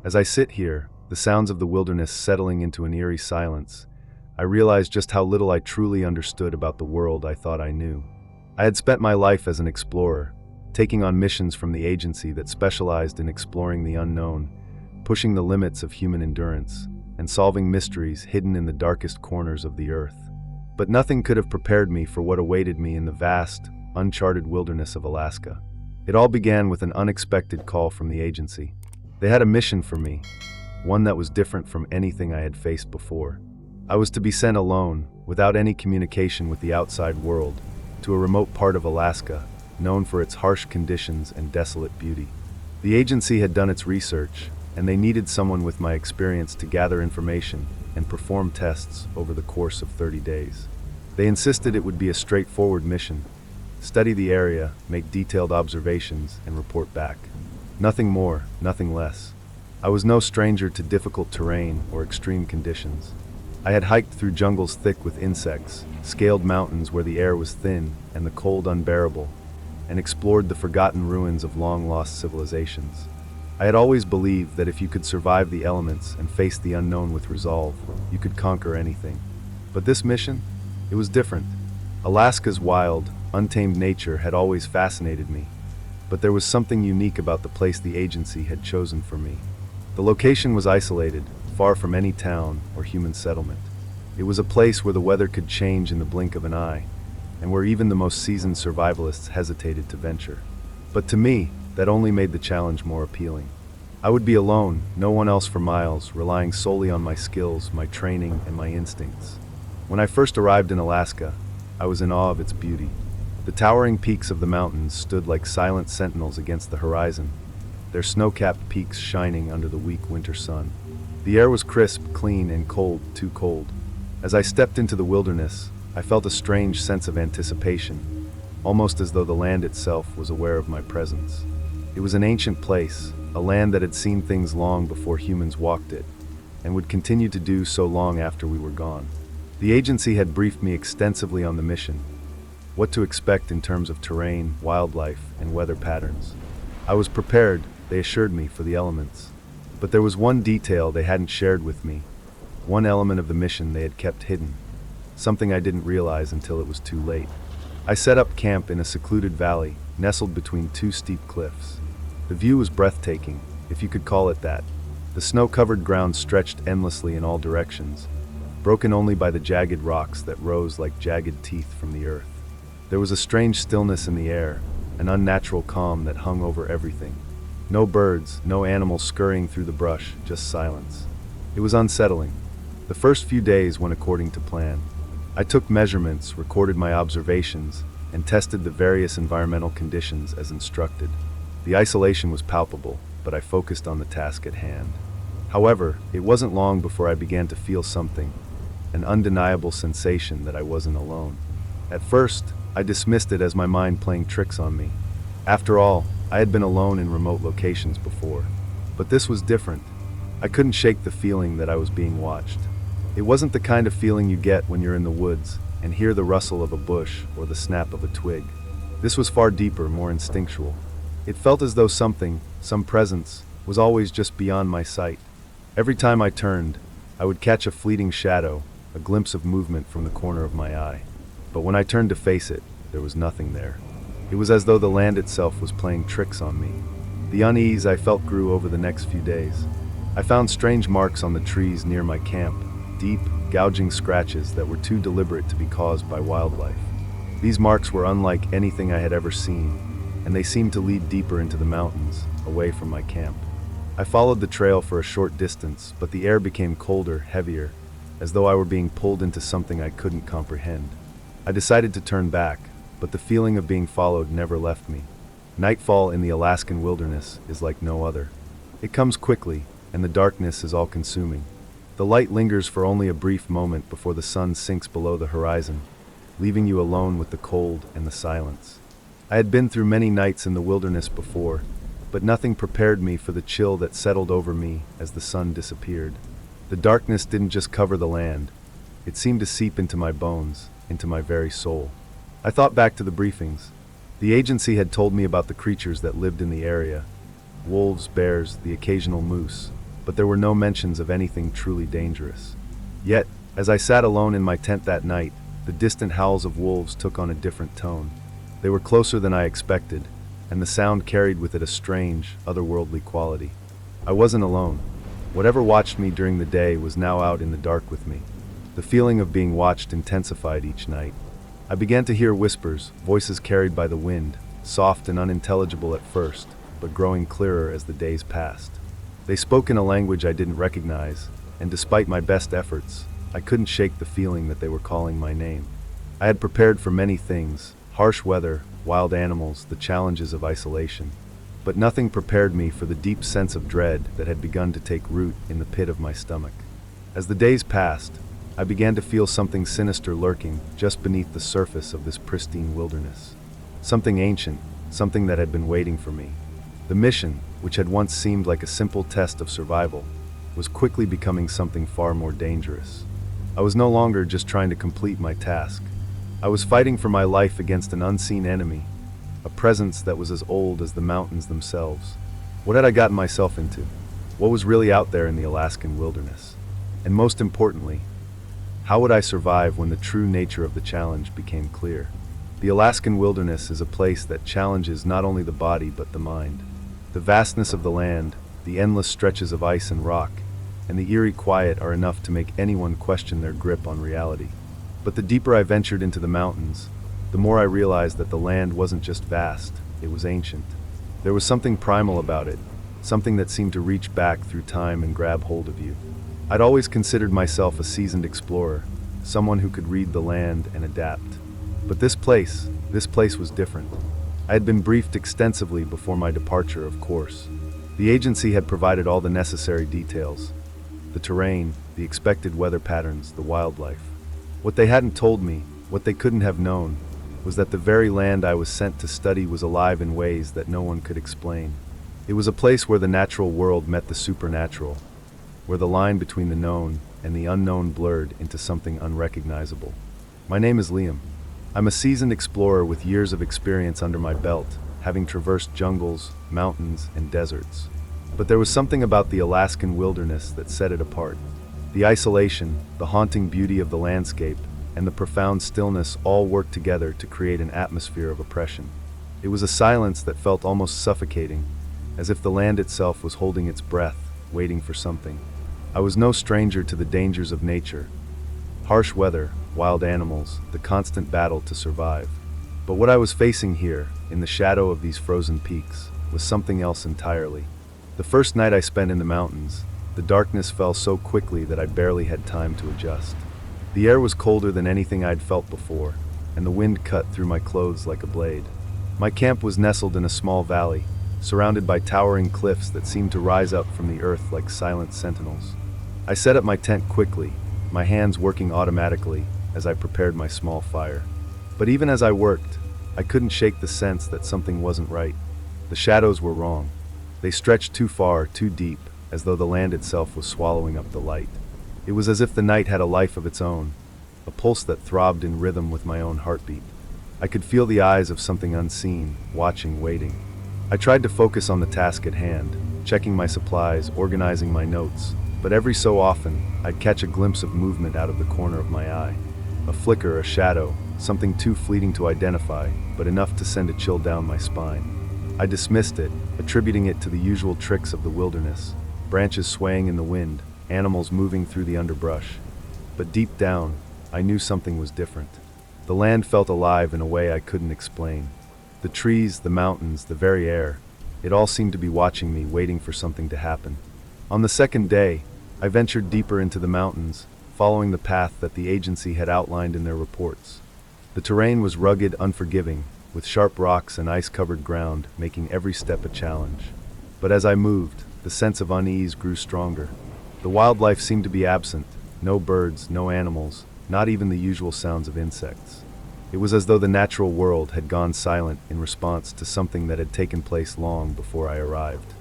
As I sit here, the sounds of the wilderness settling into an eerie silence, I realize just how little I truly understood about the world I thought I knew. I had spent my life as an explorer, taking on missions from the agency that specialized in exploring the unknown, pushing the limits of human endurance, and solving mysteries hidden in the darkest corners of the earth. But nothing could have prepared me for what awaited me in the vast, uncharted wilderness of Alaska. It all began with an unexpected call from the agency. They had a mission for me, one that was different from anything I had faced before. I was to be sent alone, without any communication with the outside world, to a remote part of Alaska, known for its harsh conditions and desolate beauty. The agency had done its research, and they needed someone with my experience to gather information and perform tests over the course of 30 days. They insisted it would be a straightforward mission: study the area, make detailed observations, and report back. Nothing more, nothing less. I was no stranger to difficult terrain or extreme conditions. I had hiked through jungles thick with insects, scaled mountains where the air was thin and the cold unbearable, and explored the forgotten ruins of long-lost civilizations. I had always believed that if you could survive the elements and face the unknown with resolve, you could conquer anything. But this mission? It was different. Alaska's wild, untamed nature had always fascinated me, but there was something unique about the place the agency had chosen for me. The location was isolated, far from any town or human settlement. It was a place where the weather could change in the blink of an eye, and where even the most seasoned survivalists hesitated to venture. But to me, that only made the challenge more appealing. I would be alone, no one else for miles, relying solely on my skills, my training, and my instincts. When I first arrived in Alaska, I was in awe of its beauty. The towering peaks of the mountains stood like silent sentinels against the horizon, their snow-capped peaks shining under the weak winter sun. The air was crisp, clean, and cold, too cold. As I stepped into the wilderness, I felt a strange sense of anticipation, almost as though the land itself was aware of my presence. It was an ancient place, a land that had seen things long before humans walked it, and would continue to do so long after we were gone. The agency had briefed me extensively on the mission, what to expect in terms of terrain, wildlife, and weather patterns. I was prepared, they assured me, for the elements. But there was one detail they hadn't shared with me, one element of the mission they had kept hidden, something I didn't realize until it was too late. I set up camp in a secluded valley, nestled between two steep cliffs. The view was breathtaking, if you could call it that. The snow-covered ground stretched endlessly in all directions, broken only by the jagged rocks that rose like jagged teeth from the earth. There was a strange stillness in the air, an unnatural calm that hung over everything. No birds, no animals scurrying through the brush, just silence. It was unsettling. The first few days went according to plan. I took measurements, recorded my observations, and tested the various environmental conditions as instructed. The isolation was palpable, but I focused on the task at hand. However, it wasn't long before I began to feel something, an undeniable sensation that I wasn't alone. At first, I dismissed it as my mind playing tricks on me. After all, I had been alone in remote locations before. But this was different. I couldn't shake the feeling that I was being watched. It wasn't the kind of feeling you get when you're in the woods and hear the rustle of a bush or the snap of a twig. This was far deeper, more instinctual. It felt as though something, some presence, was always just beyond my sight. Every time I turned, I would catch a fleeting shadow, a glimpse of movement from the corner of my eye. But when I turned to face it, there was nothing there. It was as though the land itself was playing tricks on me. The unease I felt grew over the next few days. I found strange marks on the trees near my camp, deep, gouging scratches that were too deliberate to be caused by wildlife. These marks were unlike anything I had ever seen, and they seemed to lead deeper into the mountains, away from my camp. I followed the trail for a short distance, but the air became colder, heavier, as though I were being pulled into something I couldn't comprehend. I decided to turn back, but the feeling of being followed never left me. Nightfall in the Alaskan wilderness is like no other. It comes quickly, and the darkness is all-consuming. The light lingers for only a brief moment before the sun sinks below the horizon, leaving you alone with the cold and the silence. I had been through many nights in the wilderness before, but nothing prepared me for the chill that settled over me as the sun disappeared. The darkness didn't just cover the land, it seemed to seep into my bones, into my very soul. I thought back to the briefings. The agency had told me about the creatures that lived in the area: wolves, bears, the occasional moose. but there were no mentions of anything truly dangerous. Yet, as I sat alone in my tent that night, the distant howls of wolves took on a different tone. They were closer than I expected, and the sound carried with it a strange, otherworldly quality. I wasn't alone. Whatever watched me during the day was now out in the dark with me. The feeling of being watched intensified each night. I began to hear whispers, voices carried by the wind, soft and unintelligible at first, but growing clearer as the days passed. They spoke in a language I didn't recognize, and despite my best efforts, I couldn't shake the feeling that they were calling my name. I had prepared for many things: harsh weather, wild animals, the challenges of isolation. But nothing prepared me for the deep sense of dread that had begun to take root in the pit of my stomach. As the days passed, I began to feel something sinister lurking just beneath the surface of this pristine wilderness. Something ancient, something that had been waiting for me. The mission, which had once seemed like a simple test of survival, was quickly becoming something far more dangerous. I was no longer just trying to complete my task. I was fighting for my life against an unseen enemy, a presence that was as old as the mountains themselves. What had I gotten myself into? What was really out there in the Alaskan wilderness? And most importantly, how would I survive when the true nature of the challenge became clear? The Alaskan wilderness is a place that challenges not only the body but the mind. The vastness of the land, the endless stretches of ice and rock, and the eerie quiet are enough to make anyone question their grip on reality. But the deeper I ventured into the mountains, the more I realized that the land wasn't just vast, it was ancient. There was something primal about it, something that seemed to reach back through time and grab hold of you. I'd always considered myself a seasoned explorer, someone who could read the land and adapt. But this place was different. I had been briefed extensively before my departure, of course. The agency had provided all the necessary details: the terrain, the expected weather patterns, the wildlife. What they hadn't told me, what they couldn't have known, was that the very land I was sent to study was alive in ways that no one could explain. It was a place where the natural world met the supernatural, where the line between the known and the unknown blurred into something unrecognizable. My name is Liam. I'm a seasoned explorer with years of experience under my belt, having traversed jungles, mountains, and deserts. But there was something about the Alaskan wilderness that set it apart. The isolation, the haunting beauty of the landscape, and the profound stillness all worked together to create an atmosphere of oppression. It was a silence that felt almost suffocating, as if the land itself was holding its breath, waiting for something. I was no stranger to the dangers of nature: harsh weather, wild animals, the constant battle to survive. But what I was facing here, in the shadow of these frozen peaks, was something else entirely. The first night I spent in the mountains, the darkness fell so quickly that I barely had time to adjust. The air was colder than anything I'd felt before, and the wind cut through my clothes like a blade. My camp was nestled in a small valley, surrounded by towering cliffs that seemed to rise up from the earth like silent sentinels. I set up my tent quickly, my hands working automatically as I prepared my small fire. But even as I worked, I couldn't shake the sense that something wasn't right. The shadows were wrong. They stretched too far, too deep, as though the land itself was swallowing up the light. It was as if the night had a life of its own, a pulse that throbbed in rhythm with my own heartbeat. I could feel the eyes of something unseen, watching, waiting. I tried to focus on the task at hand, checking my supplies, organizing my notes, but every so often, I'd catch a glimpse of movement out of the corner of my eye. A flicker, a shadow, something too fleeting to identify, but enough to send a chill down my spine. I dismissed it, attributing it to the usual tricks of the wilderness: branches swaying in the wind, animals moving through the underbrush. But deep down, I knew something was different. The land felt alive in a way I couldn't explain. The trees, the mountains, the very air, it all seemed to be watching me, waiting for something to happen. On the second day, I ventured deeper into the mountains, following the path that the agency had outlined in their reports. The terrain was rugged, unforgiving, with sharp rocks and ice-covered ground making every step a challenge. But as I moved, the sense of unease grew stronger. The wildlife seemed to be absent: no birds, no animals, not even the usual sounds of insects. It was as though the natural world had gone silent in response to something that had taken place long before I arrived.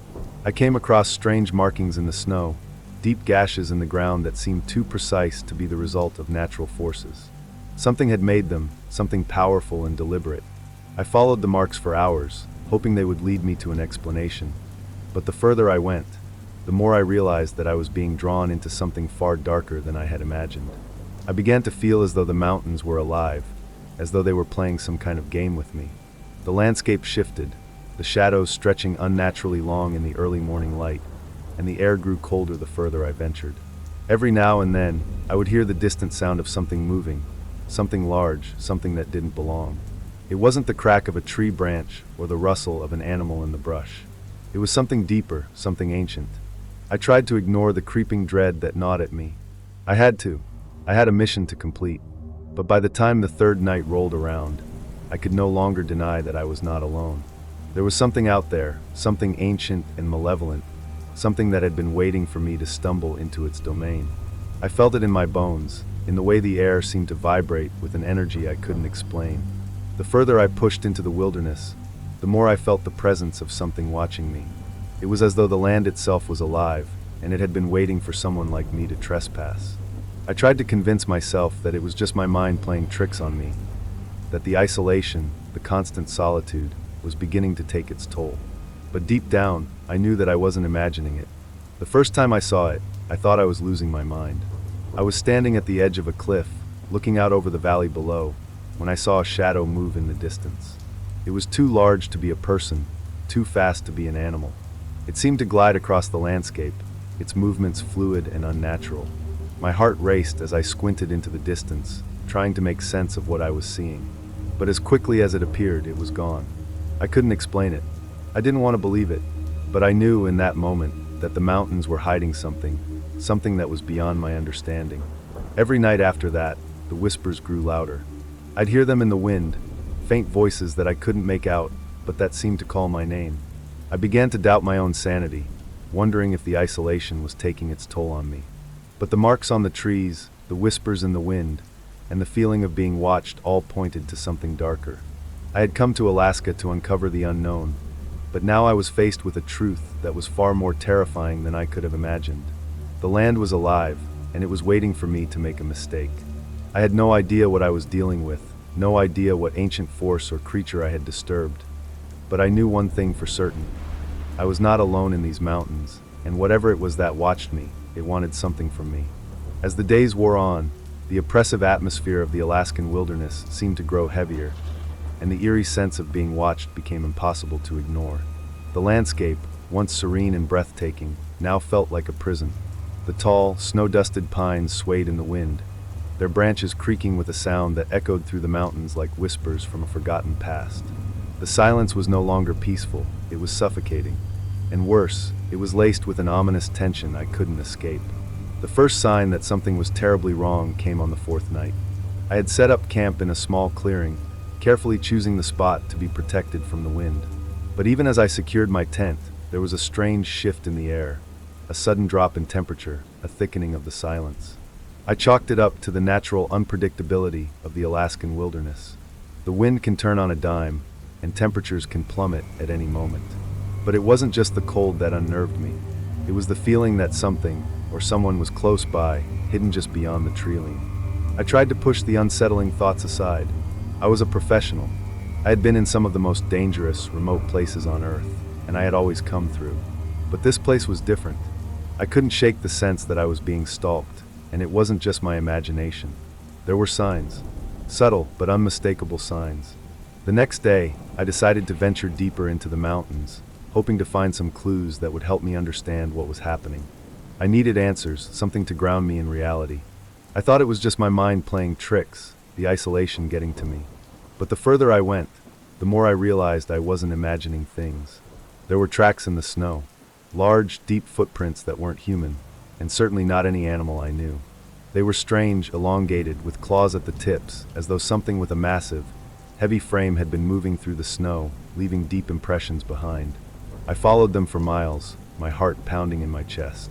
I came across strange markings in the snow, deep gashes in the ground that seemed too precise to be the result of natural forces. Something had made them, something powerful and deliberate. I followed the marks for hours, hoping they would lead me to an explanation. But the further I went, the more I realized that I was being drawn into something far darker than I had imagined. I began to feel as though the mountains were alive, as though they were playing some kind of game with me. The landscape shifted, the shadows stretching unnaturally long in the early morning light, and the air grew colder the further I ventured. Every now and then, I would hear the distant sound of something moving, something large, something that didn't belong. It wasn't the crack of a tree branch or the rustle of an animal in the brush. It was something deeper, something ancient. I tried to ignore the creeping dread that gnawed at me. I had to. I had a mission to complete. But by the time the third night rolled around, I could no longer deny that I was not alone. There was something out there, something ancient and malevolent, something that had been waiting for me to stumble into its domain. I felt it in my bones, in the way the air seemed to vibrate with an energy I couldn't explain. The further I pushed into the wilderness, the more I felt the presence of something watching me. It was as though the land itself was alive, and it had been waiting for someone like me to trespass. I tried to convince myself that it was just my mind playing tricks on me, that the isolation, the constant solitude, was beginning to take its toll. But deep down, I knew that I wasn't imagining it. The first time I saw it, I thought I was losing my mind. I was standing at the edge of a cliff, looking out over the valley below, when I saw a shadow move in the distance. It was too large to be a person, too fast to be an animal. It seemed to glide across the landscape, its movements fluid and unnatural. My heart raced as I squinted into the distance, trying to make sense of what I was seeing. But as quickly as it appeared, it was gone. I couldn't explain it. I didn't want to believe it, but I knew in that moment that the mountains were hiding something that was beyond my understanding. Every night after that, the whispers grew louder. I'd hear them in the wind, faint voices that I couldn't make out, but that seemed to call my name. I began to doubt my own sanity, wondering if the isolation was taking its toll on me. But the marks on the trees, the whispers in the wind, and the feeling of being watched all pointed to something darker. I had come to Alaska to uncover the unknown, but now I was faced with a truth that was far more terrifying than I could have imagined. The land was alive, and it was waiting for me to make a mistake. I had no idea what I was dealing with, no idea what ancient force or creature I had disturbed. But I knew one thing for certain. I was not alone in these mountains, and whatever it was that watched me, it wanted something from me. As the days wore on, the oppressive atmosphere of the Alaskan wilderness seemed to grow heavier, and the eerie sense of being watched became impossible to ignore. The landscape, once serene and breathtaking, now felt like a prison. The tall, snow-dusted pines swayed in the wind, their branches creaking with a sound that echoed through the mountains like whispers from a forgotten past. The silence was no longer peaceful, it was suffocating. And worse, it was laced with an ominous tension I couldn't escape. The first sign that something was terribly wrong came on the fourth night. I had set up camp in a small clearing, carefully choosing the spot to be protected from the wind. But even as I secured my tent, there was a strange shift in the air, a sudden drop in temperature, a thickening of the silence. I chalked it up to the natural unpredictability of the Alaskan wilderness. The wind can turn on a dime, and temperatures can plummet at any moment. But it wasn't just the cold that unnerved me. It was the feeling that something, or someone was close by, hidden just beyond the treeline. I tried to push the unsettling thoughts aside. I was a professional. I had been in some of the most dangerous, remote places on Earth, and I had always come through. But this place was different. I couldn't shake the sense that I was being stalked, and it wasn't just my imagination. There were signs. Subtle but unmistakable signs. The next day, I decided to venture deeper into the mountains, hoping to find some clues that would help me understand what was happening. I needed answers, something to ground me in reality. I thought it was just my mind playing tricks, the isolation getting to me. But the further I went, the more I realized I wasn't imagining things. There were tracks in the snow, large, deep footprints that weren't human, and certainly not any animal I knew. They were strange, elongated, with claws at the tips, as though something with a massive, heavy frame had been moving through the snow, leaving deep impressions behind. I followed them for miles, my heart pounding in my chest.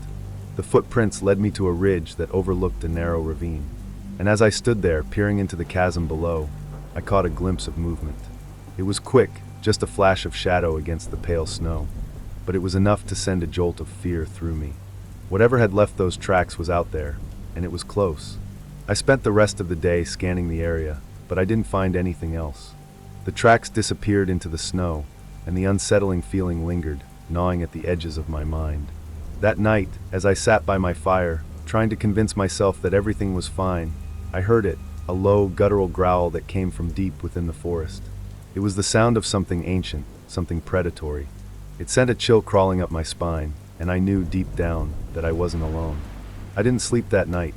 The footprints led me to a ridge that overlooked a narrow ravine, and as I stood there, peering into the chasm below, I caught a glimpse of movement. It was quick, just a flash of shadow against the pale snow, but it was enough to send a jolt of fear through me. Whatever had left those tracks was out there, and it was close. I spent the rest of the day scanning the area, but I didn't find anything else. The tracks disappeared into the snow, and the unsettling feeling lingered, gnawing at the edges of my mind. That night, as I sat by my fire, trying to convince myself that everything was fine, I heard it, a low, guttural growl that came from deep within the forest. It was the sound of something ancient, something predatory. It sent a chill crawling up my spine, and I knew deep down that I wasn't alone. I didn't sleep that night.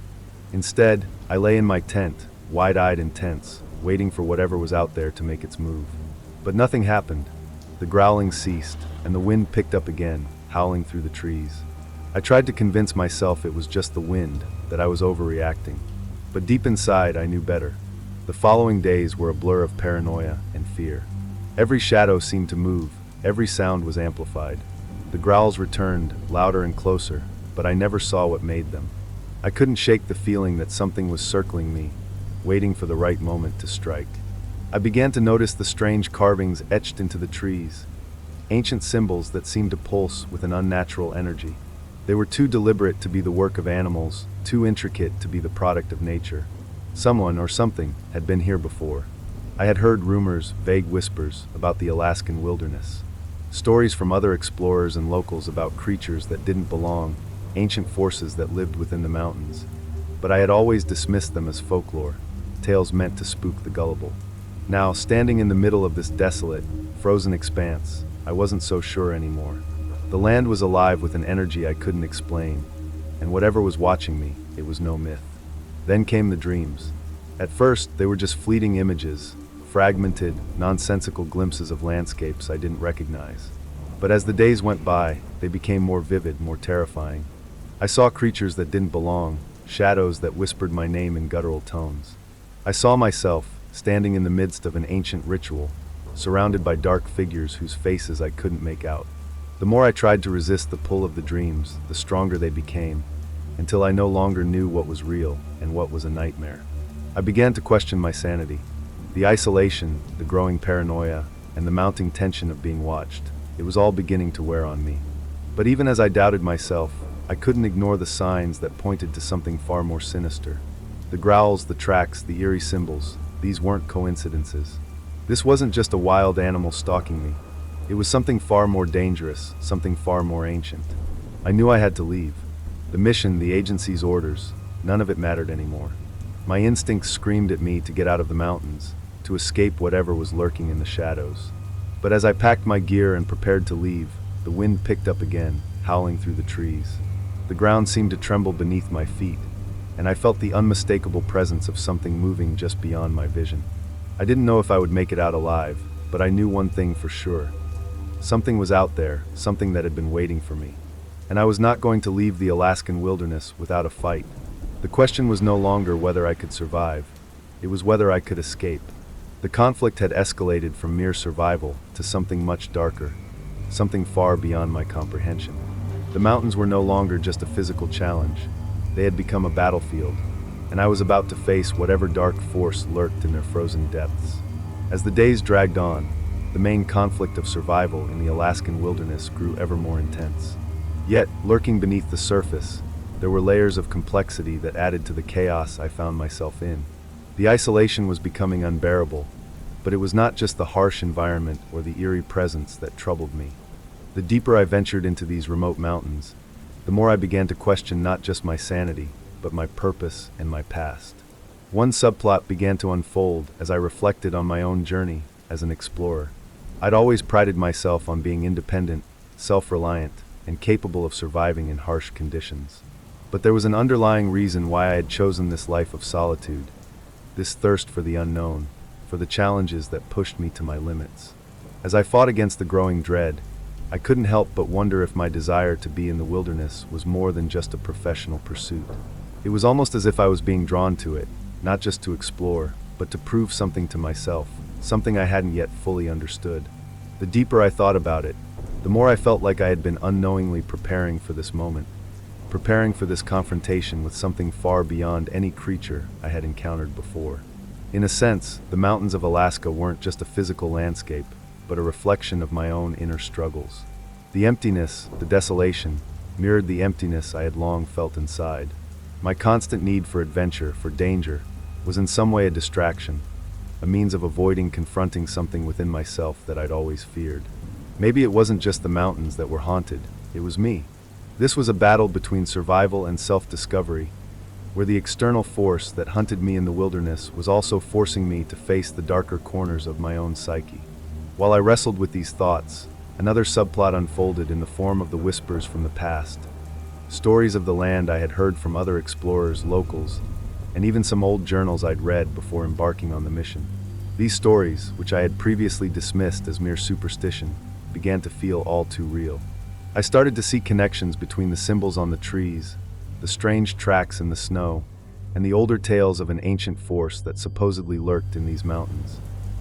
Instead, I lay in my tent, wide-eyed and tense, waiting for whatever was out there to make its move. But nothing happened. The growling ceased, and the wind picked up again, howling through the trees. I tried to convince myself it was just the wind, that I was overreacting. But deep inside, I knew better. The following days were a blur of paranoia and fear. Every shadow seemed to move, every sound was amplified. The growls returned, louder and closer, but I never saw what made them. I couldn't shake the feeling that something was circling me, waiting for the right moment to strike. I began to notice the strange carvings etched into the trees, ancient symbols that seemed to pulse with an unnatural energy. They were too deliberate to be the work of animals, too intricate to be the product of nature. Someone or something had been here before. I had heard rumors, vague whispers, about the Alaskan wilderness. Stories from other explorers and locals about creatures that didn't belong, ancient forces that lived within the mountains. But I had always dismissed them as folklore, tales meant to spook the gullible. Now, standing in the middle of this desolate, frozen expanse, I wasn't so sure anymore. The land was alive with an energy I couldn't explain, and whatever was watching me, it was no myth. Then came the dreams. At first, they were just fleeting images, fragmented, nonsensical glimpses of landscapes I didn't recognize. But as the days went by, they became more vivid, more terrifying. I saw creatures that didn't belong, shadows that whispered my name in guttural tones. I saw myself, standing in the midst of an ancient ritual, surrounded by dark figures whose faces I couldn't make out. The more I tried to resist the pull of the dreams, the stronger they became, until I no longer knew what was real and what was a nightmare. I began to question my sanity. The isolation, the growing paranoia, and the mounting tension of being watched, it was all beginning to wear on me. But even as I doubted myself, I couldn't ignore the signs that pointed to something far more sinister. The growls, the tracks, the eerie symbols, these weren't coincidences. This wasn't just a wild animal stalking me. It was something far more dangerous, something far more ancient. I knew I had to leave. The mission, the agency's orders, none of it mattered anymore. My instincts screamed at me to get out of the mountains, to escape whatever was lurking in the shadows. But as I packed my gear and prepared to leave, the wind picked up again, howling through the trees. The ground seemed to tremble beneath my feet, and I felt the unmistakable presence of something moving just beyond my vision. I didn't know if I would make it out alive, but I knew one thing for sure. Something was out there, something that had been waiting for me. And I was not going to leave the Alaskan wilderness without a fight. The question was no longer whether I could survive. It was whether I could escape. The conflict had escalated from mere survival to something much darker, something far beyond my comprehension. The mountains were no longer just a physical challenge. They had become a battlefield, and I was about to face whatever dark force lurked in their frozen depths. As the days dragged on, the main conflict of survival in the Alaskan wilderness grew ever more intense. Yet, lurking beneath the surface, there were layers of complexity that added to the chaos I found myself in. The isolation was becoming unbearable, but it was not just the harsh environment or the eerie presence that troubled me. The deeper I ventured into these remote mountains, the more I began to question not just my sanity, but my purpose and my past. One subplot began to unfold as I reflected on my own journey as an explorer. I'd always prided myself on being independent, self-reliant, and capable of surviving in harsh conditions. But there was an underlying reason why I had chosen this life of solitude, this thirst for the unknown, for the challenges that pushed me to my limits. As I fought against the growing dread, I couldn't help but wonder if my desire to be in the wilderness was more than just a professional pursuit. It was almost as if I was being drawn to it, not just to explore, but to prove something to myself, something I hadn't yet fully understood. The deeper I thought about it, the more I felt like I had been unknowingly preparing for this moment, preparing for this confrontation with something far beyond any creature I had encountered before. In a sense, the mountains of Alaska weren't just a physical landscape, but a reflection of my own inner struggles. The emptiness, the desolation, mirrored the emptiness I had long felt inside. My constant need for adventure, for danger, was in some way a distraction, a means of avoiding confronting something within myself that I'd always feared. Maybe it wasn't just the mountains that were haunted, it was me. This was a battle between survival and self-discovery, where the external force that hunted me in the wilderness was also forcing me to face the darker corners of my own psyche. While I wrestled with these thoughts, another subplot unfolded in the form of the whispers from the past. Stories of the land I had heard from other explorers, locals, and even some old journals I'd read before embarking on the mission. These stories, which I had previously dismissed as mere superstition, began to feel all too real. I started to see connections between the symbols on the trees, the strange tracks in the snow, and the older tales of an ancient force that supposedly lurked in these mountains.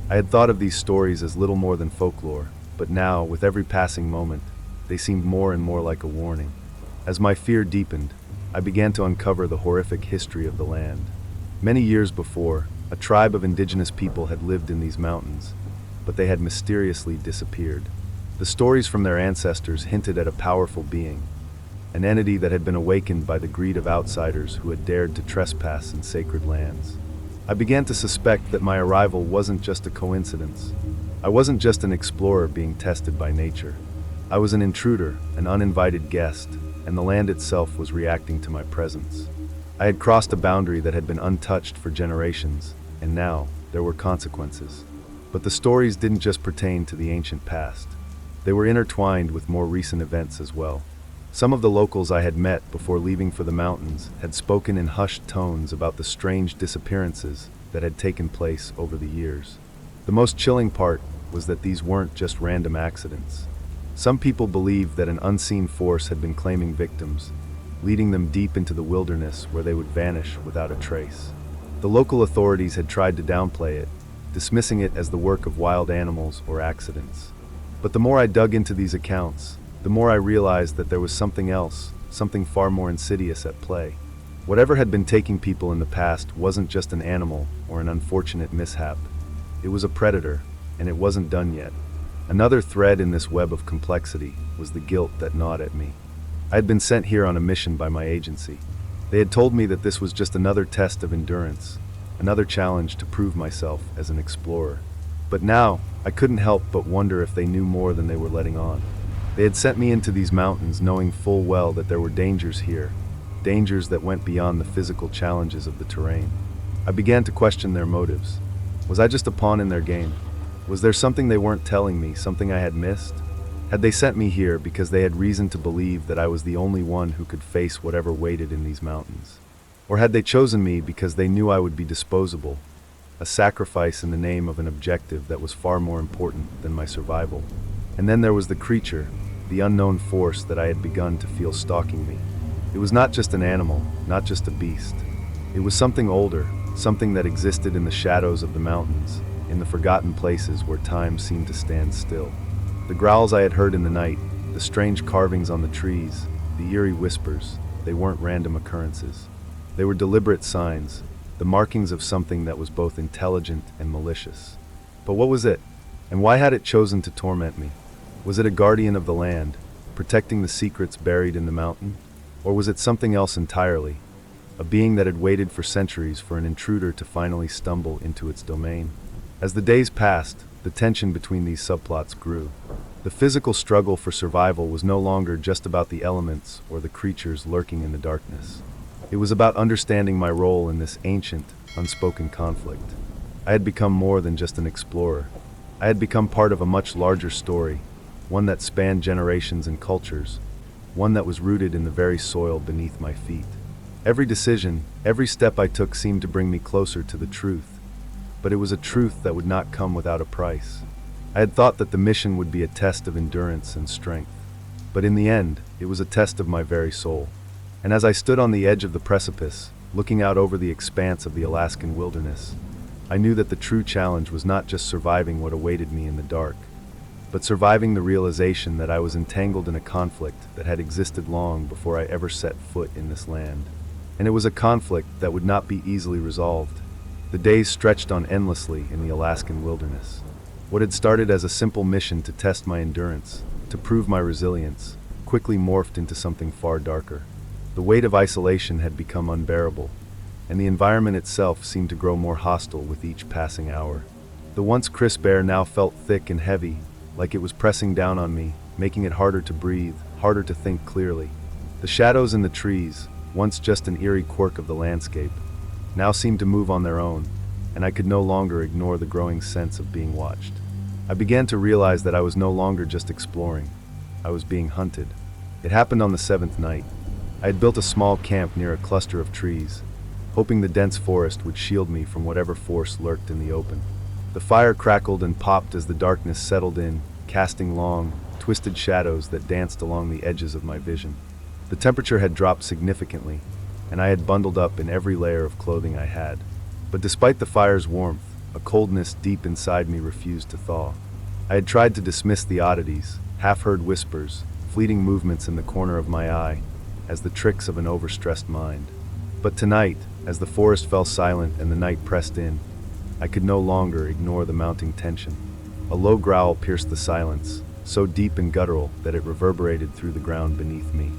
I had thought of these stories as little more than folklore, but now, with every passing moment, they seemed more and more like a warning. As my fear deepened, I began to uncover the horrific history of the land. Many years before, a tribe of indigenous people had lived in these mountains, but they had mysteriously disappeared. The stories from their ancestors hinted at a powerful being, an entity that had been awakened by the greed of outsiders who had dared to trespass in sacred lands. I began to suspect that my arrival wasn't just a coincidence. I wasn't just an explorer being tested by nature. I was an intruder, an uninvited guest, and the land itself was reacting to my presence. I had crossed a boundary that had been untouched for generations, and now there were consequences. But the stories didn't just pertain to the ancient past. They were intertwined with more recent events as well. Some of the locals I had met before leaving for the mountains had spoken in hushed tones about the strange disappearances that had taken place over the years. The most chilling part was that these weren't just random accidents. Some people believed that an unseen force had been claiming victims, leading them deep into the wilderness where they would vanish without a trace. The local authorities had tried to downplay it, dismissing it as the work of wild animals or accidents. But the more I dug into these accounts, the more I realized that there was something else, something far more insidious at play. Whatever had been taking people in the past wasn't just an animal or an unfortunate mishap. It was a predator, and it wasn't done yet. Another thread in this web of complexity was the guilt that gnawed at me. I had been sent here on a mission by my agency. They had told me that this was just another test of endurance, another challenge to prove myself as an explorer. But now, I couldn't help but wonder if they knew more than they were letting on. They had sent me into these mountains knowing full well that there were dangers here, dangers that went beyond the physical challenges of the terrain. I began to question their motives. Was I just a pawn in their game? Was there something they weren't telling me, something I had missed? Had they sent me here because they had reason to believe that I was the only one who could face whatever waited in these mountains? Or had they chosen me because they knew I would be disposable, a sacrifice in the name of an objective that was far more important than my survival? And then there was the creature, the unknown force that I had begun to feel stalking me. It was not just an animal, not just a beast. It was something older, something that existed in the shadows of the mountains, in the forgotten places where time seemed to stand still. The growls I had heard in the night, the strange carvings on the trees, the eerie whispers, they weren't random occurrences. They were deliberate signs, the markings of something that was both intelligent and malicious. But what was it? And why had it chosen to torment me? Was it a guardian of the land, protecting the secrets buried in the mountain? Or was it something else entirely? A being that had waited for centuries for an intruder to finally stumble into its domain? As the days passed, the tension between these subplots grew. The physical struggle for survival was no longer just about the elements or the creatures lurking in the darkness. It was about understanding my role in this ancient, unspoken conflict. I had become more than just an explorer. I had become part of a much larger story, one that spanned generations and cultures, one that was rooted in the very soil beneath my feet. Every decision, every step I took seemed to bring me closer to the truth, but it was a truth that would not come without a price. I had thought that the mission would be a test of endurance and strength, but in the end, it was a test of my very soul. And as I stood on the edge of the precipice, looking out over the expanse of the Alaskan wilderness, I knew that the true challenge was not just surviving what awaited me in the dark, but surviving the realization that I was entangled in a conflict that had existed long before I ever set foot in this land. And it was a conflict that would not be easily resolved. The days stretched on endlessly in the Alaskan wilderness. What had started as a simple mission to test my endurance, to prove my resilience, quickly morphed into something far darker. The weight of isolation had become unbearable, and the environment itself seemed to grow more hostile with each passing hour. The once crisp air now felt thick and heavy, like it was pressing down on me, making it harder to breathe, harder to think clearly. The shadows in the trees, once just an eerie quirk of the landscape, now seemed to move on their own, and I could no longer ignore the growing sense of being watched. I began to realize that I was no longer just exploring. I was being hunted. It happened on the seventh night. I had built a small camp near a cluster of trees, hoping the dense forest would shield me from whatever force lurked in the open. The fire crackled and popped as the darkness settled in, casting long, twisted shadows that danced along the edges of my vision. The temperature had dropped significantly, and I had bundled up in every layer of clothing I had. But despite the fire's warmth, a coldness deep inside me refused to thaw. I had tried to dismiss the oddities, half-heard whispers, fleeting movements in the corner of my eye, as the tricks of an overstressed mind. But tonight, as the forest fell silent and the night pressed in, I could no longer ignore the mounting tension. A low growl pierced the silence, so deep and guttural that it reverberated through the ground beneath me.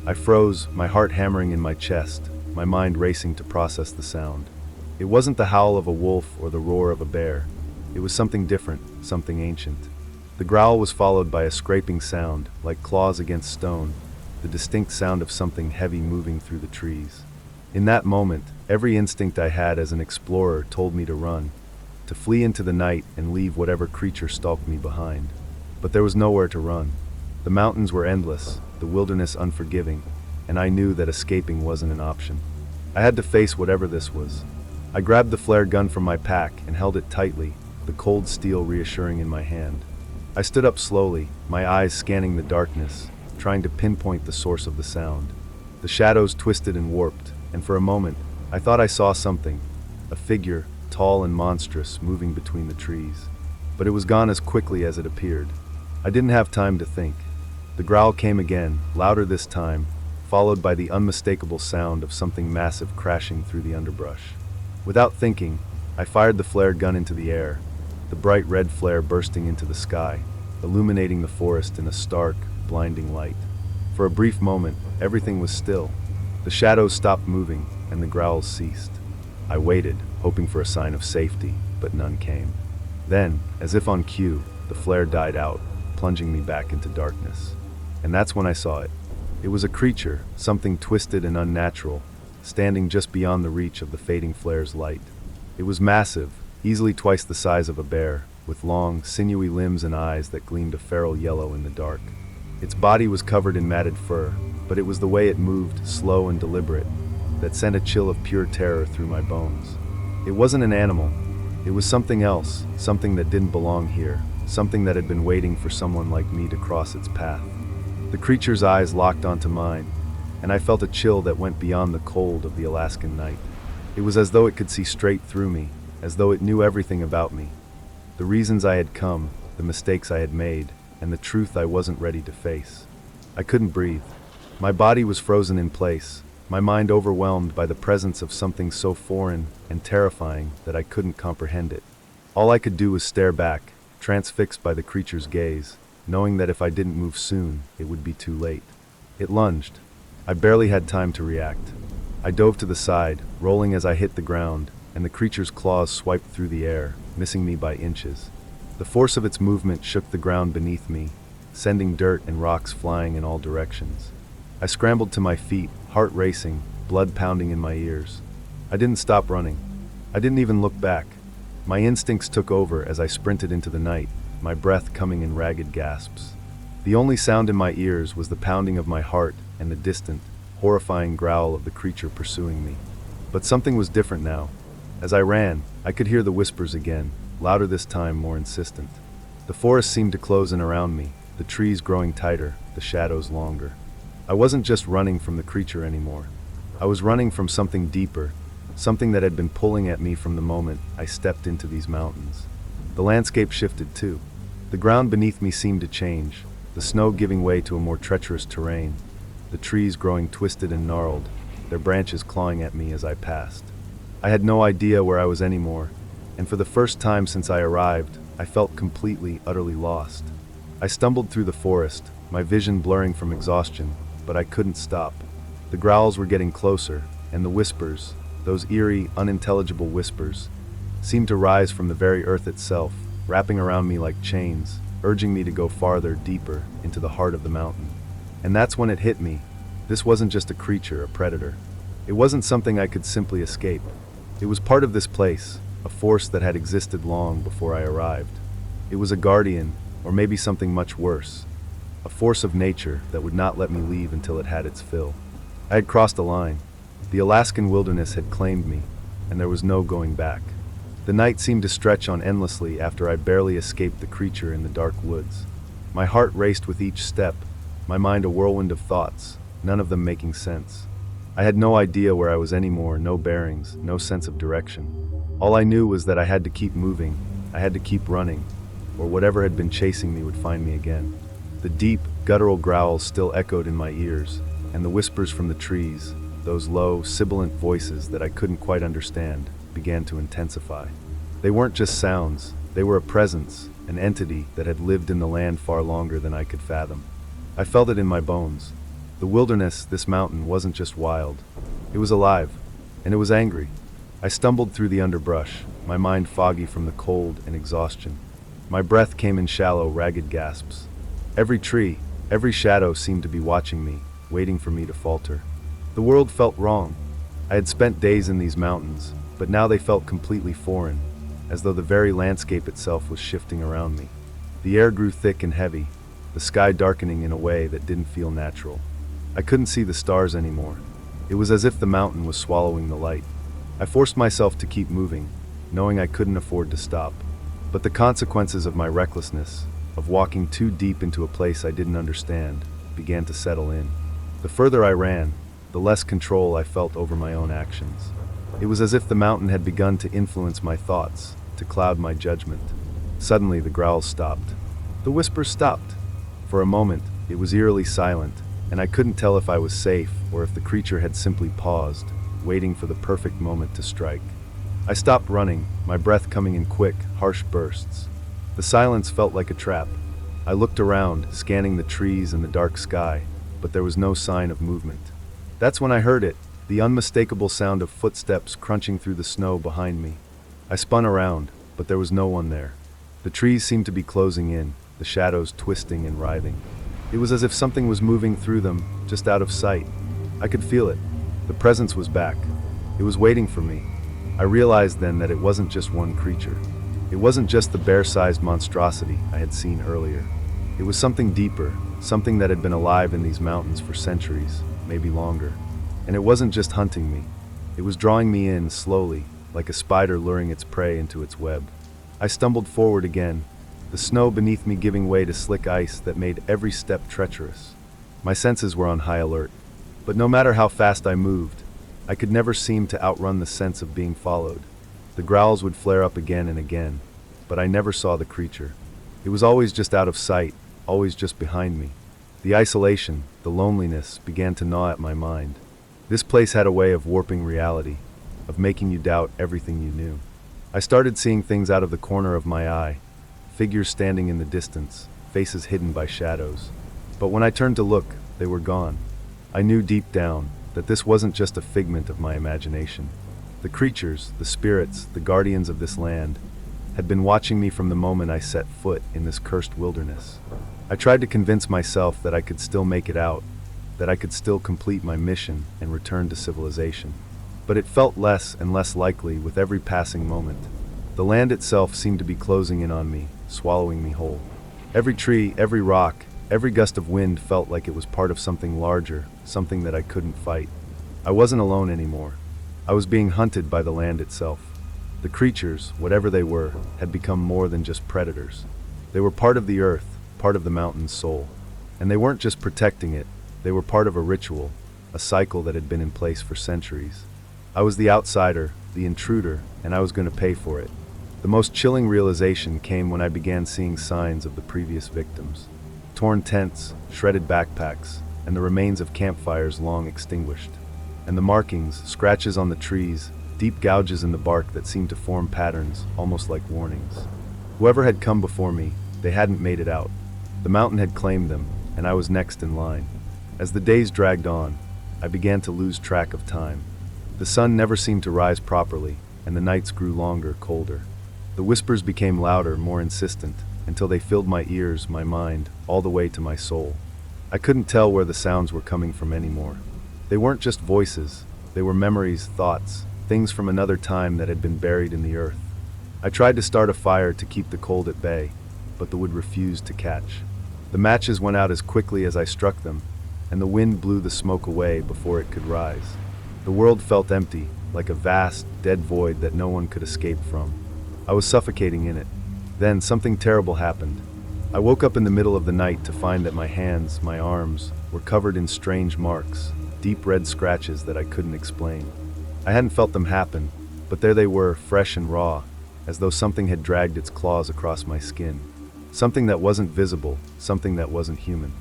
I froze, my heart hammering in my chest, my mind racing to process the sound. It wasn't the howl of a wolf or the roar of a bear. It was something different, something ancient. The growl was followed by a scraping sound, like claws against stone, the distinct sound of something heavy moving through the trees. In that moment, every instinct I had as an explorer told me to run, to flee into the night and leave whatever creature stalked me behind. But there was nowhere to run. The mountains were endless, the wilderness unforgiving, and I knew that escaping wasn't an option. I had to face whatever this was. I grabbed the flare gun from my pack and held it tightly, the cold steel reassuring in my hand. I stood up slowly, my eyes scanning the darkness, trying to pinpoint the source of the sound. The shadows twisted and warped, and for a moment, I thought I saw something, a figure, tall and monstrous, moving between the trees. But it was gone as quickly as it appeared. I didn't have time to think. The growl came again, louder this time, followed by the unmistakable sound of something massive crashing through the underbrush. Without thinking, I fired the flare gun into the air, the bright red flare bursting into the sky, illuminating the forest in a stark, blinding light. For a brief moment, everything was still. The shadows stopped moving, and the growls ceased. I waited, hoping for a sign of safety, but none came. Then, as if on cue, the flare died out, plunging me back into darkness. And that's when I saw it. It was a creature, something twisted and unnatural, standing just beyond the reach of the fading flare's light. It was massive, easily twice the size of a bear, with long, sinewy limbs and eyes that gleamed a feral yellow in the dark. Its body was covered in matted fur, but it was the way it moved, slow and deliberate, that sent a chill of pure terror through my bones. It wasn't an animal. It was something else, something that didn't belong here, something that had been waiting for someone like me to cross its path. The creature's eyes locked onto mine, and I felt a chill that went beyond the cold of the Alaskan night. It was as though it could see straight through me, as though it knew everything about me. The reasons I had come, the mistakes I had made, and the truth I wasn't ready to face. I couldn't breathe. My body was frozen in place, my mind overwhelmed by the presence of something so foreign and terrifying that I couldn't comprehend it. All I could do was stare back, transfixed by the creature's gaze, knowing that if I didn't move soon, it would be too late. It lunged. I barely had time to react. I dove to the side, rolling as I hit the ground, and the creature's claws swiped through the air, missing me by inches. The force of its movement shook the ground beneath me, sending dirt and rocks flying in all directions. I scrambled to my feet, heart racing, blood pounding in my ears. I didn't stop running. I didn't even look back. My instincts took over as I sprinted into the night, my breath coming in ragged gasps. The only sound in my ears was the pounding of my heart and the distant, horrifying growl of the creature pursuing me. But something was different now. As I ran, I could hear the whispers again, louder this time, more insistent. The forest seemed to close in around me, the trees growing tighter, the shadows longer. I wasn't just running from the creature anymore. I was running from something deeper, something that had been pulling at me from the moment I stepped into these mountains. The landscape shifted too. The ground beneath me seemed to change, the snow giving way to a more treacherous terrain, the trees growing twisted and gnarled, their branches clawing at me as I passed. I had no idea where I was anymore, and for the first time since I arrived, I felt completely, utterly lost. I stumbled through the forest, my vision blurring from exhaustion, but I couldn't stop. The growls were getting closer, and the whispers, those eerie, unintelligible whispers, seemed to rise from the very earth itself, wrapping around me like chains, urging me to go farther, deeper, into the heart of the mountain. And that's when it hit me. This wasn't just a creature, a predator. It wasn't something I could simply escape. It was part of this place, a force that had existed long before I arrived. It was a guardian, or maybe something much worse. A force of nature that would not let me leave until it had its fill. I had crossed a line. The Alaskan wilderness had claimed me, and there was no going back. The night seemed to stretch on endlessly after I barely escaped the creature in the dark woods. My heart raced with each step, my mind a whirlwind of thoughts, none of them making sense. I had no idea where I was anymore, no bearings, no sense of direction. All I knew was that I had to keep moving, I had to keep running, or whatever had been chasing me would find me again. The deep, guttural growls still echoed in my ears, and the whispers from the trees, those low, sibilant voices that I couldn't quite understand, began to intensify. They weren't just sounds, they were a presence, an entity that had lived in the land far longer than I could fathom. I felt it in my bones. The wilderness, this mountain, wasn't just wild. It was alive, and it was angry. I stumbled through the underbrush, my mind foggy from the cold and exhaustion. My breath came in shallow, ragged gasps. Every tree, every shadow seemed to be watching me, waiting for me to falter. The world felt wrong. I had spent days in these mountains, but now they felt completely foreign, as though the very landscape itself was shifting around me. The air grew thick and heavy, the sky darkening in a way that didn't feel natural. I couldn't see the stars anymore. It was as if the mountain was swallowing the light. I forced myself to keep moving, knowing I couldn't afford to stop. But the consequences of my recklessness, of walking too deep into a place I didn't understand, began to settle in. The further I ran, the less control I felt over my own actions. It was as if the mountain had begun to influence my thoughts, to cloud my judgment. Suddenly the growls stopped. The whispers stopped. For a moment, it was eerily silent, and I couldn't tell if I was safe or if the creature had simply paused, waiting for the perfect moment to strike. I stopped running, my breath coming in quick, harsh bursts. The silence felt like a trap. I looked around, scanning the trees and the dark sky, but there was no sign of movement. That's when I heard it, the unmistakable sound of footsteps crunching through the snow behind me. I spun around, but there was no one there. The trees seemed to be closing in, the shadows twisting and writhing. It was as if something was moving through them, just out of sight. I could feel it. The presence was back. It was waiting for me. I realized then that it wasn't just one creature. It wasn't just the bear-sized monstrosity I had seen earlier. It was something deeper, something that had been alive in these mountains for centuries, maybe longer. And it wasn't just hunting me. It was drawing me in slowly, like a spider luring its prey into its web. I stumbled forward again, the snow beneath me giving way to slick ice that made every step treacherous. My senses were on high alert, but no matter how fast I moved, I could never seem to outrun the sense of being followed. The growls would flare up again and again, but I never saw the creature. It was always just out of sight, always just behind me. The isolation, the loneliness, began to gnaw at my mind. This place had a way of warping reality, of making you doubt everything you knew. I started seeing things out of the corner of my eye, figures standing in the distance, faces hidden by shadows. But when I turned to look, they were gone. I knew deep down that this wasn't just a figment of my imagination. The creatures, the spirits, the guardians of this land, had been watching me from the moment I set foot in this cursed wilderness. I tried to convince myself that I could still make it out, that I could still complete my mission and return to civilization. But it felt less and less likely with every passing moment. The land itself seemed to be closing in on me, swallowing me whole. Every tree, every rock, every gust of wind felt like it was part of something larger, something that I couldn't fight. I wasn't alone anymore. I was being hunted by the land itself. The creatures, whatever they were, had become more than just predators. They were part of the earth, part of the mountain's soul. And they weren't just protecting it, they were part of a ritual, a cycle that had been in place for centuries. I was the outsider, the intruder, and I was going to pay for it. The most chilling realization came when I began seeing signs of the previous victims. Torn tents, shredded backpacks, and the remains of campfires long extinguished. And the markings, scratches on the trees, deep gouges in the bark that seemed to form patterns, almost like warnings. Whoever had come before me, they hadn't made it out. The mountain had claimed them, and I was next in line. As the days dragged on, I began to lose track of time. The sun never seemed to rise properly, and the nights grew longer, colder. The whispers became louder, more insistent, until they filled my ears, my mind, all the way to my soul. I couldn't tell where the sounds were coming from anymore. They weren't just voices, they were memories, thoughts, things from another time that had been buried in the earth. I tried to start a fire to keep the cold at bay, but the wood refused to catch. The matches went out as quickly as I struck them, and the wind blew the smoke away before it could rise. The world felt empty, like a vast, dead void that no one could escape from. I was suffocating in it. Then something terrible happened. I woke up in the middle of the night to find that my hands, my arms, were covered in strange marks, deep red scratches that I couldn't explain. I hadn't felt them happen, but there they were, fresh and raw, as though something had dragged its claws across my skin. Something that wasn't visible, something that wasn't human.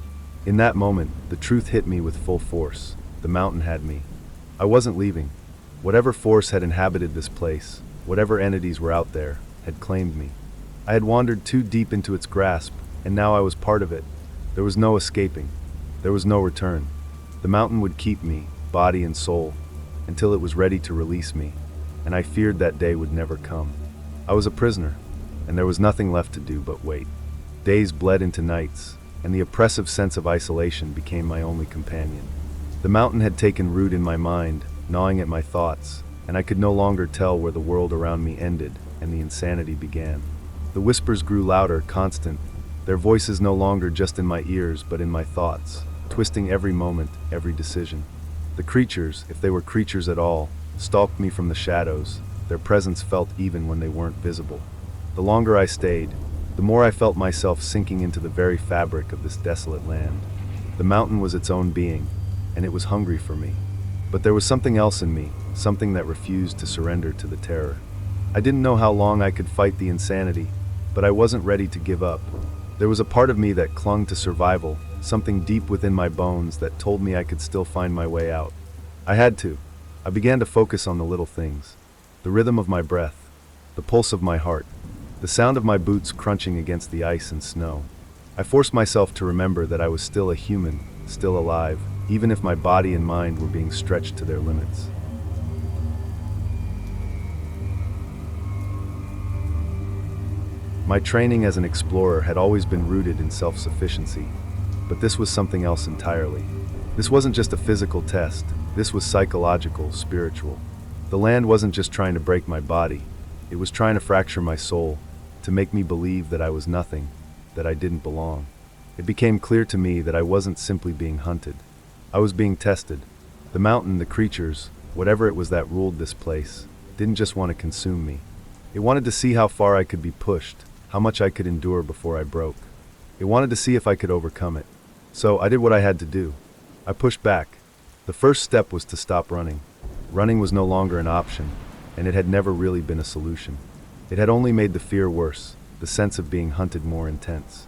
In that moment, the truth hit me with full force. The mountain had me. I wasn't leaving. Whatever force had inhabited this place, whatever entities were out there, had claimed me. I had wandered too deep into its grasp, and now I was part of it. There was no escaping. There was no return. The mountain would keep me, body and soul, until it was ready to release me, and I feared that day would never come. I was a prisoner, and there was nothing left to do but wait. Days bled into nights, and the oppressive sense of isolation became my only companion. The mountain had taken root in my mind, gnawing at my thoughts, and I could no longer tell where the world around me ended and the insanity began. The whispers grew louder, constant, their voices no longer just in my ears but in my thoughts, twisting every moment, every decision. The creatures, if they were creatures at all, stalked me from the shadows. Their presence felt even when they weren't visible. The longer I stayed, the more I felt myself sinking into the very fabric of this desolate land. The mountain was its own being, and it was hungry for me. But there was something else in me, something that refused to surrender to the terror. I didn't know how long I could fight the insanity, but I wasn't ready to give up. There was a part of me that clung to survival, something deep within my bones that told me I could still find my way out. I had to. I began to focus on the little things. The rhythm of my breath, the pulse of my heart, the sound of my boots crunching against the ice and snow. I forced myself to remember that I was still a human, still alive, even if my body and mind were being stretched to their limits. My training as an explorer had always been rooted in self-sufficiency, but this was something else entirely. This wasn't just a physical test, this was psychological, spiritual. The land wasn't just trying to break my body, it was trying to fracture my soul, to make me believe that I was nothing, that I didn't belong. It became clear to me that I wasn't simply being hunted. I was being tested. The mountain, the creatures, whatever it was that ruled this place, didn't just want to consume me. It wanted to see how far I could be pushed, how much I could endure before I broke. It wanted to see if I could overcome it. So I did what I had to do. I pushed back. The first step was to stop running. Running was no longer an option, and it had never really been a solution. It had only made the fear worse, the sense of being hunted more intense.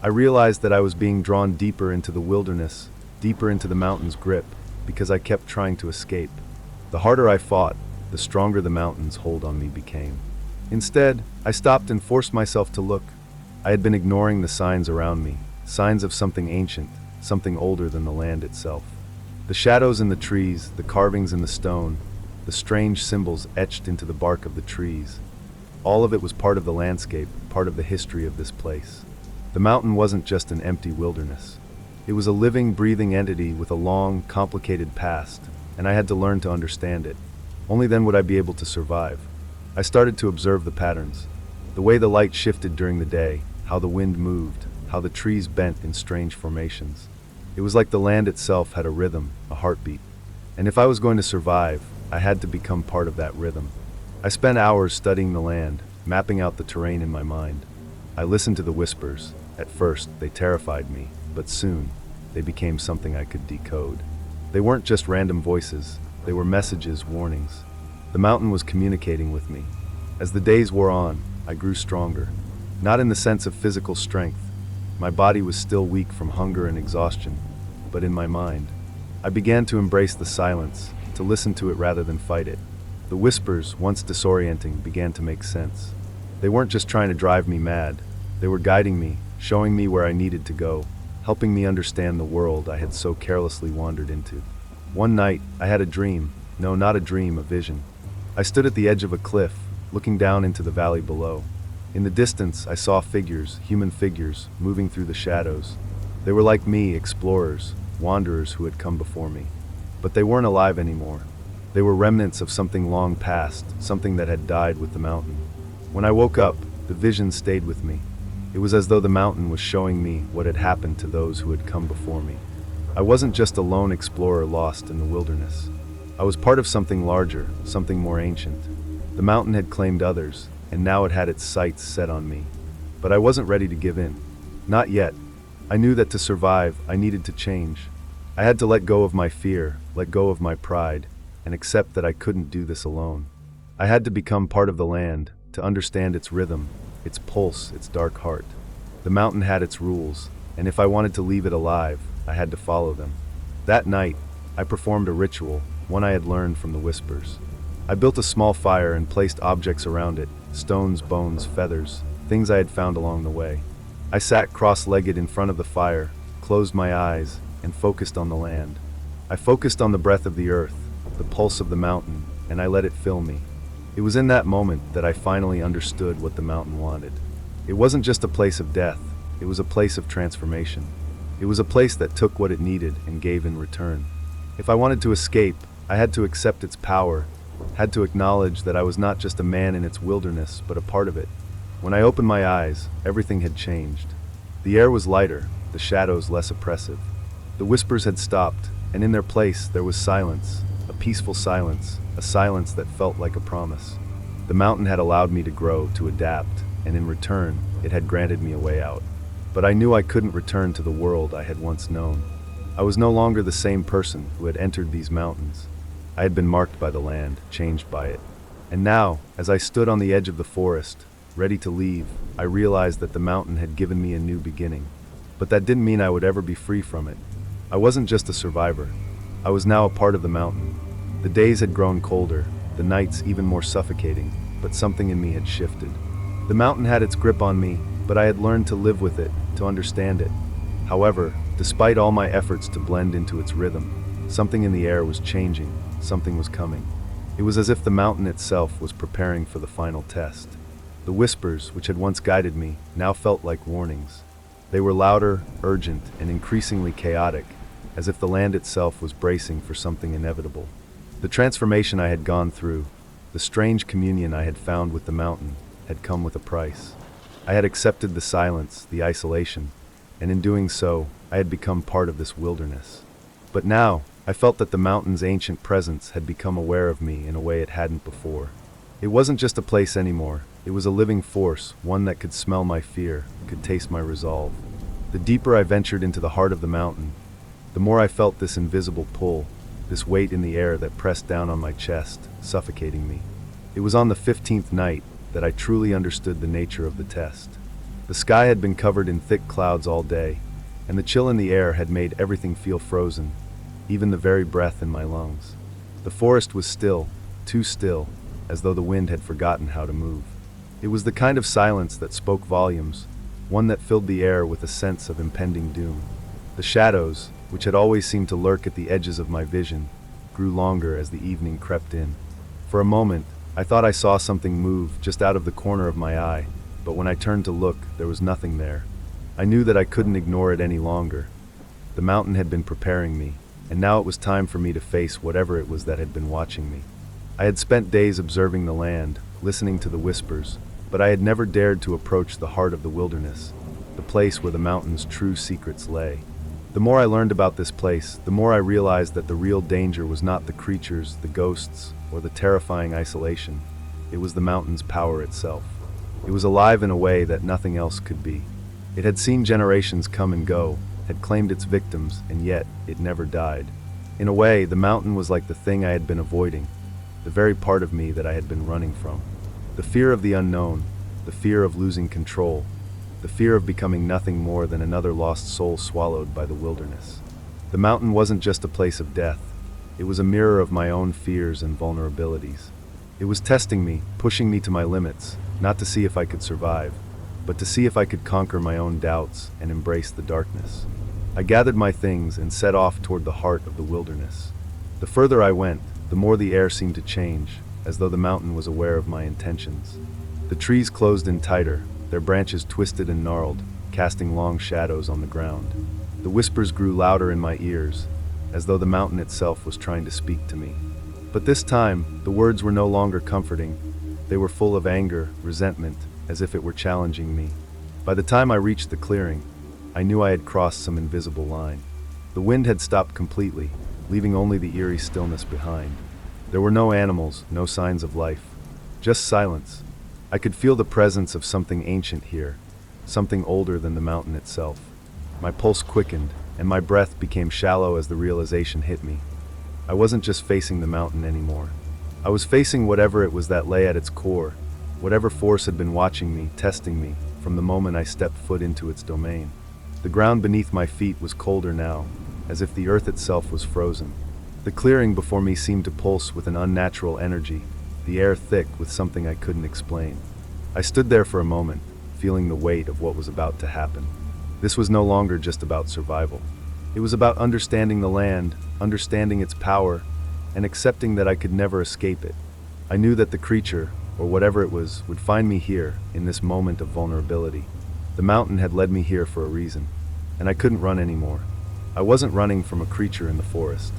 I realized that I was being drawn deeper into the wilderness, deeper into the mountain's grip, because I kept trying to escape. The harder I fought, the stronger the mountain's hold on me became. Instead, I stopped and forced myself to look. I had been ignoring the signs around me, signs of something ancient, something older than the land itself. The shadows in the trees, the carvings in the stone, the strange symbols etched into the bark of the trees. All of it was part of the landscape, part of the history of this place. The mountain wasn't just an empty wilderness. It was a living, breathing entity with a long, complicated past, and I had to learn to understand it. Only then would I be able to survive. I started to observe the patterns, the way the light shifted during the day, how the wind moved, how the trees bent in strange formations. It was like the land itself had a rhythm, a heartbeat. And if I was going to survive, I had to become part of that rhythm. I spent hours studying the land, mapping out the terrain in my mind. I listened to the whispers. At first, they terrified me, but soon, they became something I could decode. They weren't just random voices, they were messages, warnings. The mountain was communicating with me. As the days wore on, I grew stronger. Not in the sense of physical strength. My body was still weak from hunger and exhaustion, but in my mind. I began to embrace the silence, to listen to it rather than fight it. The whispers, once disorienting, began to make sense. They weren't just trying to drive me mad. They were guiding me, showing me where I needed to go, helping me understand the world I had so carelessly wandered into. One night, I had a dream. No, not a dream, a vision. I stood at the edge of a cliff, looking down into the valley below. In the distance, I saw figures, human figures, moving through the shadows. They were like me, explorers, wanderers who had come before me. But they weren't alive anymore. They were remnants of something long past, something that had died with the mountain. When I woke up, the vision stayed with me. It was as though the mountain was showing me what had happened to those who had come before me. I wasn't just a lone explorer lost in the wilderness. I was part of something larger, something more ancient. The mountain had claimed others, and now it had its sights set on me. But I wasn't ready to give in. Not yet. I knew that to survive, I needed to change. I had to let go of my fear, let go of my pride, and accept that I couldn't do this alone. I had to become part of the land, to understand its rhythm, its pulse, its dark heart. The mountain had its rules, and if I wanted to leave it alive, I had to follow them. That night, I performed a ritual, one I had learned from the whispers. I built a small fire and placed objects around it, stones, bones, feathers, things I had found along the way. I sat cross-legged in front of the fire, closed my eyes, and focused on the land. I focused on the breath of the earth, the pulse of the mountain, and I let it fill me. It was in that moment that I finally understood what the mountain wanted. It wasn't just a place of death, it was a place of transformation. It was a place that took what it needed and gave in return. If I wanted to escape, I had to accept its power, had to acknowledge that I was not just a man in its wilderness, but a part of it. When I opened my eyes, everything had changed. The air was lighter, the shadows less oppressive. The whispers had stopped, and in their place there was silence, a peaceful silence, a silence that felt like a promise. The mountain had allowed me to grow, to adapt, and in return, it had granted me a way out. But I knew I couldn't return to the world I had once known. I was no longer the same person who had entered these mountains. I had been marked by the land, changed by it. And now, as I stood on the edge of the forest, ready to leave, I realized that the mountain had given me a new beginning. But that didn't mean I would ever be free from it. I wasn't just a survivor. I was now a part of the mountain. The days had grown colder, the nights even more suffocating, but something in me had shifted. The mountain had its grip on me, but I had learned to live with it, to understand it. However, despite all my efforts to blend into its rhythm, something in the air was changing, something was coming. It was as if the mountain itself was preparing for the final test. The whispers, which had once guided me, now felt like warnings. They were louder, urgent, and increasingly chaotic, as if the land itself was bracing for something inevitable. The transformation I had gone through, the strange communion I had found with the mountain, had come with a price. I had accepted the silence, the isolation, and in doing so, I had become part of this wilderness. But now, I felt that the mountain's ancient presence had become aware of me in a way it hadn't before. It wasn't just a place anymore, it was a living force, one that could smell my fear, could taste my resolve. The deeper I ventured into the heart of the mountain, the more I felt this invisible pull, this weight in the air that pressed down on my chest, suffocating me. It was on the 15th night that I truly understood the nature of the test. The sky had been covered in thick clouds all day, and the chill in the air had made everything feel frozen, even the very breath in my lungs. The forest was still, too still, as though the wind had forgotten how to move. It was the kind of silence that spoke volumes, one that filled the air with a sense of impending doom. The shadows, which had always seemed to lurk at the edges of my vision, grew longer as the evening crept in. For a moment, I thought I saw something move just out of the corner of my eye, but when I turned to look, there was nothing there. I knew that I couldn't ignore it any longer. The mountain had been preparing me, and now it was time for me to face whatever it was that had been watching me. I had spent days observing the land, listening to the whispers, but I had never dared to approach the heart of the wilderness, the place where the mountain's true secrets lay. The more I learned about this place, the more I realized that the real danger was not the creatures, the ghosts, or the terrifying isolation. It was the mountain's power itself. It was alive in a way that nothing else could be. It had seen generations come and go, had claimed its victims, and yet it never died. In a way, the mountain was like the thing I had been avoiding, the very part of me that I had been running from. The fear of the unknown, the fear of losing control, the fear of becoming nothing more than another lost soul swallowed by the wilderness. The mountain wasn't just a place of death. It was a mirror of my own fears and vulnerabilities. It was testing me, pushing me to my limits, not to see if I could survive, but to see if I could conquer my own doubts and embrace the darkness. I gathered my things and set off toward the heart of the wilderness. The further I went, the more the air seemed to change, as though the mountain was aware of my intentions. The trees closed in tighter, their branches twisted and gnarled, casting long shadows on the ground. The whispers grew louder in my ears, as though the mountain itself was trying to speak to me. But this time, the words were no longer comforting. They were full of anger, resentment, as if it were challenging me. By the time I reached the clearing, I knew I had crossed some invisible line. The wind had stopped completely, leaving only the eerie stillness behind. There were no animals, no signs of life, just silence. I could feel the presence of something ancient here, something older than the mountain itself. My pulse quickened, and my breath became shallow as the realization hit me. I wasn't just facing the mountain anymore. I was facing whatever it was that lay at its core, whatever force had been watching me, testing me, from the moment I stepped foot into its domain. The ground beneath my feet was colder now, as if the earth itself was frozen. The clearing before me seemed to pulse with an unnatural energy, the air thick with something I couldn't explain. I stood there for a moment, feeling the weight of what was about to happen. This was no longer just about survival. It was about understanding the land, understanding its power, and accepting that I could never escape it. I knew that the creature, or whatever it was, would find me here, in this moment of vulnerability. The mountain had led me here for a reason, and I couldn't run anymore. I wasn't running from a creature in the forest.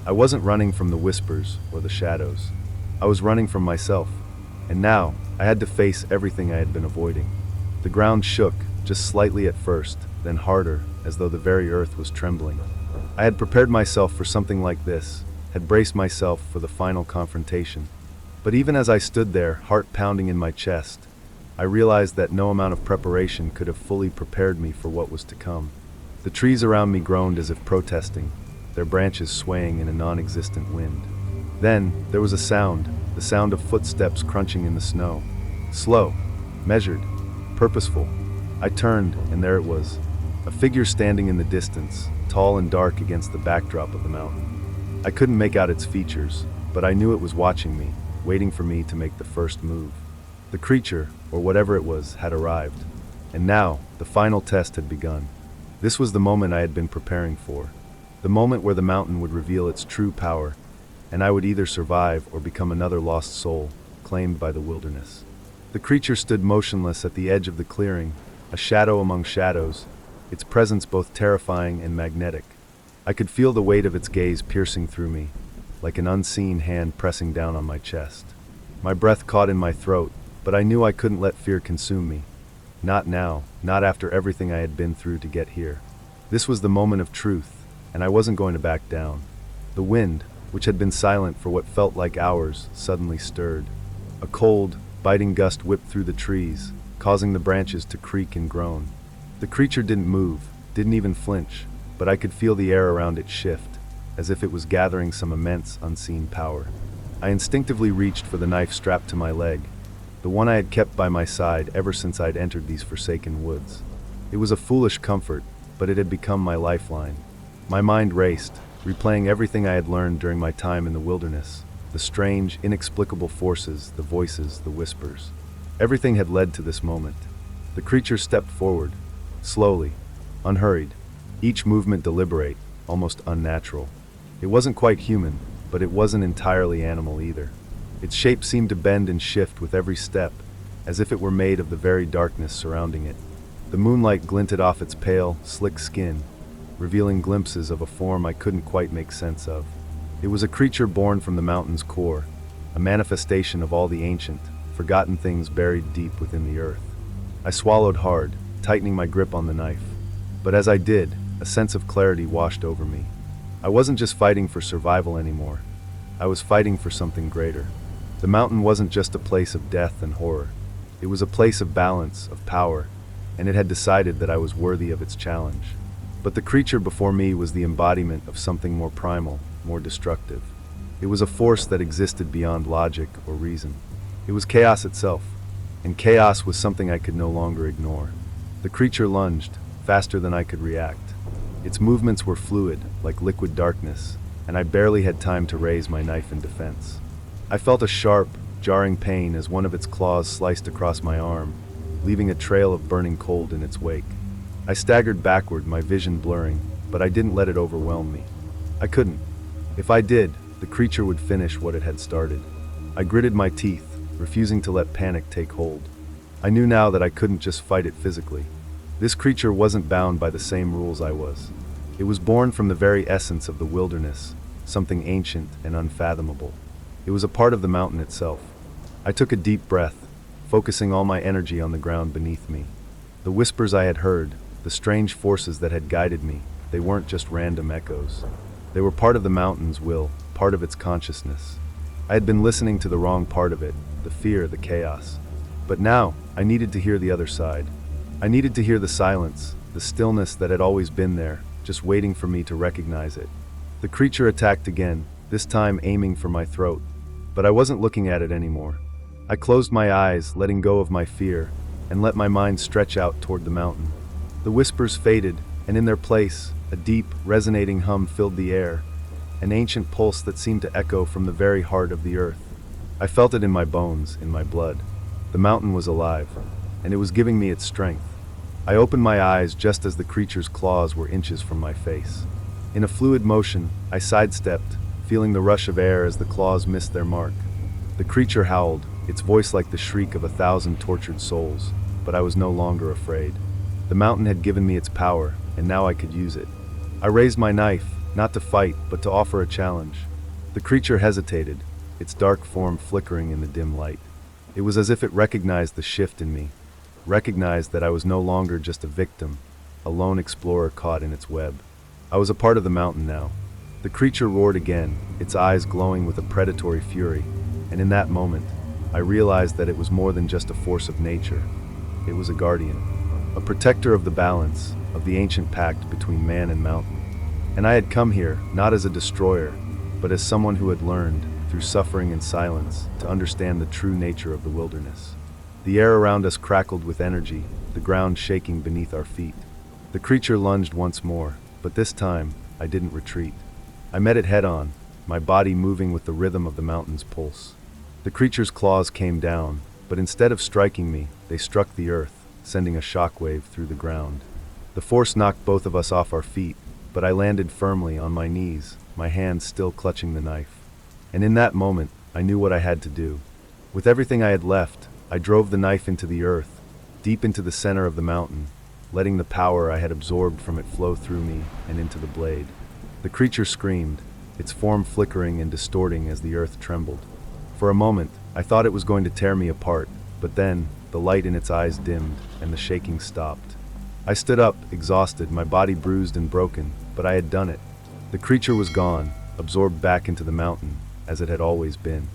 I wasn't running from the whispers or the shadows. I was running from myself, and now I had to face everything I had been avoiding. The ground shook, just slightly at first, then harder, as though the very earth was trembling. I had prepared myself for something like this, had braced myself for the final confrontation. But even as I stood there, heart pounding in my chest, I realized that no amount of preparation could have fully prepared me for what was to come. The trees around me groaned as if protesting, their branches swaying in a non-existent wind. Then, there was a sound, the sound of footsteps crunching in the snow. Slow, measured, purposeful. I turned, and there it was, a figure standing in the distance, tall and dark against the backdrop of the mountain. I couldn't make out its features, but I knew it was watching me, waiting for me to make the first move. The creature, or whatever it was, had arrived. And now, the final test had begun. This was the moment I had been preparing for. The moment where the mountain would reveal its true power, and I would either survive or become another lost soul, claimed by the wilderness. The creature stood motionless at the edge of the clearing, a shadow among shadows, its presence both terrifying and magnetic. I could feel the weight of its gaze piercing through me, like an unseen hand pressing down on my chest. My breath caught in my throat, but I knew I couldn't let fear consume me. Not now, not after everything I had been through to get here. This was the moment of truth, and I wasn't going to back down. The wind, which had been silent for what felt like hours, suddenly stirred. A cold, biting gust whipped through the trees, causing the branches to creak and groan. The creature didn't move, didn't even flinch, but I could feel the air around it shift, as if it was gathering some immense, unseen power. I instinctively reached for the knife strapped to my leg, the one I had kept by my side ever since I'd entered these forsaken woods. It was a foolish comfort, but it had become my lifeline. My mind raced, replaying everything I had learned during my time in the wilderness, the strange, inexplicable forces, the voices, the whispers. Everything had led to this moment. The creature stepped forward, slowly, unhurried, each movement deliberate, almost unnatural. It wasn't quite human, but it wasn't entirely animal either. Its shape seemed to bend and shift with every step, as if it were made of the very darkness surrounding it. The moonlight glinted off its pale, slick skin, revealing glimpses of a form I couldn't quite make sense of. It was a creature born from the mountain's core, a manifestation of all the ancient, forgotten things buried deep within the earth. I swallowed hard, tightening my grip on the knife. But as I did, a sense of clarity washed over me. I wasn't just fighting for survival anymore. I was fighting for something greater. The mountain wasn't just a place of death and horror. It was a place of balance, of power, and it had decided that I was worthy of its challenge. But the creature before me was the embodiment of something more primal, more destructive. It was a force that existed beyond logic or reason. It was chaos itself, and chaos was something I could no longer ignore. The creature lunged, faster than I could react. Its movements were fluid, like liquid darkness, and I barely had time to raise my knife in defense. I felt a sharp, jarring pain as one of its claws sliced across my arm, leaving a trail of burning cold in its wake. I staggered backward, my vision blurring, but I didn't let it overwhelm me. I couldn't. If I did, the creature would finish what it had started. I gritted my teeth, refusing to let panic take hold. I knew now that I couldn't just fight it physically. This creature wasn't bound by the same rules I was. It was born from the very essence of the wilderness, something ancient and unfathomable. It was a part of the mountain itself. I took a deep breath, focusing all my energy on the ground beneath me. The whispers I had heard, the strange forces that had guided me, they weren't just random echoes. They were part of the mountain's will, part of its consciousness. I had been listening to the wrong part of it, the fear, the chaos. But now, I needed to hear the other side. I needed to hear the silence, the stillness that had always been there, just waiting for me to recognize it. The creature attacked again, this time aiming for my throat. But I wasn't looking at it anymore. I closed my eyes, letting go of my fear, and let my mind stretch out toward the mountain. The whispers faded, and in their place, a deep, resonating hum filled the air, an ancient pulse that seemed to echo from the very heart of the earth. I felt it in my bones, in my blood. The mountain was alive, and it was giving me its strength. I opened my eyes just as the creature's claws were inches from my face. In a fluid motion, I sidestepped, feeling the rush of air as the claws missed their mark. The creature howled, its voice like the shriek of 1,000 tortured souls, but I was no longer afraid. The mountain had given me its power, and now I could use it. I raised my knife, not to fight, but to offer a challenge. The creature hesitated, its dark form flickering in the dim light. It was as if it recognized the shift in me, recognized that I was no longer just a victim, a lone explorer caught in its web. I was a part of the mountain now. The creature roared again, its eyes glowing with a predatory fury, and in that moment, I realized that it was more than just a force of nature. It was a guardian, a protector of the balance, of the ancient pact between man and mountain. And I had come here, not as a destroyer, but as someone who had learned, through suffering and silence, to understand the true nature of the wilderness. The air around us crackled with energy, the ground shaking beneath our feet. The creature lunged once more, but this time, I didn't retreat. I met it head-on, my body moving with the rhythm of the mountain's pulse. The creature's claws came down, but instead of striking me, they struck the earth, sending a shockwave through the ground. The force knocked both of us off our feet, but I landed firmly on my knees, my hands still clutching the knife. And in that moment, I knew what I had to do. With everything I had left, I drove the knife into the earth, deep into the center of the mountain, letting the power I had absorbed from it flow through me and into the blade. The creature screamed, its form flickering and distorting as the earth trembled. For a moment, I thought it was going to tear me apart, but then, the light in its eyes dimmed, and the shaking stopped. I stood up, exhausted, my body bruised and broken, but I had done it. The creature was gone, absorbed back into the mountain, as it had always been.